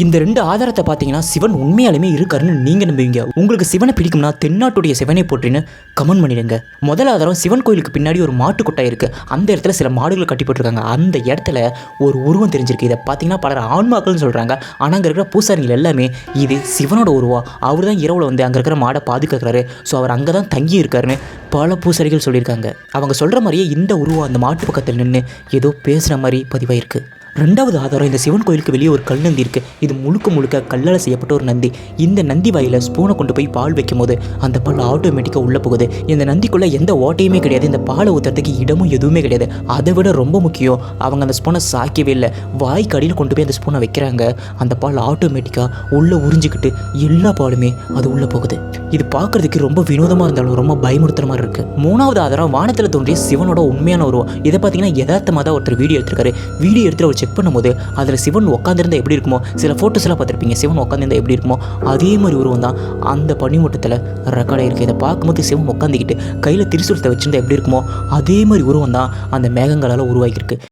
இந்த 2 ஆதாரத்தை பார்த்தீங்கன்னா சிவன் உண்மையாலுமே இருக்காருன்னு நீங்கள் நம்புவீங்க. உங்களுக்கு சிவனை பிடிக்கும்னா தென்னாட்டுடைய சிவனை போற்றின்னு கமெண்ட் பண்ணிடுங்க. முதல் ஆதாரம், சிவன் கோயிலுக்கு பின்னாடி ஒரு மாட்டு கொட்டாய் இருக்குது. அந்த இடத்துல சில மாடுகளை கட்டி போட்டிருக்காங்க. அந்த இடத்துல ஒரு உருவம் தெரிஞ்சிருக்கு. இதை பார்த்தீங்கன்னா பலர் ஆன்மாக்கள்னு சொல்கிறாங்க. ஆனால் அங்கே இருக்கிற பூசாரிகள் எல்லாமே இது சிவனோட உருவம், அவர் தான் இரவில் வந்து அங்கே இருக்கிற மாடை பாதுகாக்கிறாரு, ஸோ அவர் அங்கே தான் தங்கி இருக்காருன்னு பல பூசாரிகள் சொல்லியிருக்காங்க. அவங்க சொல்கிற மாதிரியே இந்த உருவம் அந்த மாட்டு பக்கத்தில் நின்று ஏதோ பேசுகிற மாதிரி பதிவாயிருக்கு. ரெண்டாவது ஆதாரம், இந்த சிவன் கோயிலுக்கு வெளியே ஒரு கல் நந்தி இருக்குது. இது முழுக்க கல்லால் செய்யப்பட்ட ஒரு நந்தி. இந்த நந்தி வாயில் ஸ்பூனை கொண்டு போய் பால் வைக்கும் போது அந்த பால் ஆட்டோமேட்டிக்காக உள்ளே போகுது. இந்த நந்திக்குள்ளே எந்த ஓட்டையுமே கிடையாது, இந்த பாலை ஊற்றுறதுக்கு இடமும் எதுவுமே கிடையாது. அதை விட ரொம்ப முக்கியம், அவங்க அந்த ஸ்பூனை சாய்க்கவே இல்லை, வாய்க்கு அடியில் கொண்டு போய் அந்த ஸ்பூனை வைக்கிறாங்க. அந்த பால் ஆட்டோமேட்டிக்காக உள்ளே உறிஞ்சிக்கிட்டு எல்லா பாலுமே அது உள்ளே போகுது. இது பார்க்குறதுக்கு ரொம்ப வினோதமாக இருந்தாலும் ரொம்ப பயமுறுத்துற மாதிரி இருக்குது. மூணாவது ஆதாரம், வானத்தில் தோன்றிய சிவனோட உண்மையான உருவம். இதை பார்த்தீங்கன்னா யதார்த்தமாக தான் ஒருத்தர் வீடியோ எடுத்திருக்காரு. வீடியோ எடுத்து அவர் செக் பண்ணும்போது அதில் சிவன் உட்காந்துருந்தா எப்படி இருக்குமோ, சில ஃபோட்டோஸ்லாம் பார்த்துருப்பீங்க, சிவன் உட்காந்துருந்தா எப்படி இருக்குமோ அதே மாதிரி உருவம் தான் அந்த பனிமூட்டத்தில் ரெக்கார்ட் ஆகிருக்கு. இதை பார்க்கும்போது சிவன் உட்காந்துக்கிட்டு கையில் திரிசூலத்தை வச்சுருந்தா எப்படி இருக்குமோ அதே மாதிரி உருவம் தான் அந்த மேகங்களால் உருவாகியிருக்கு.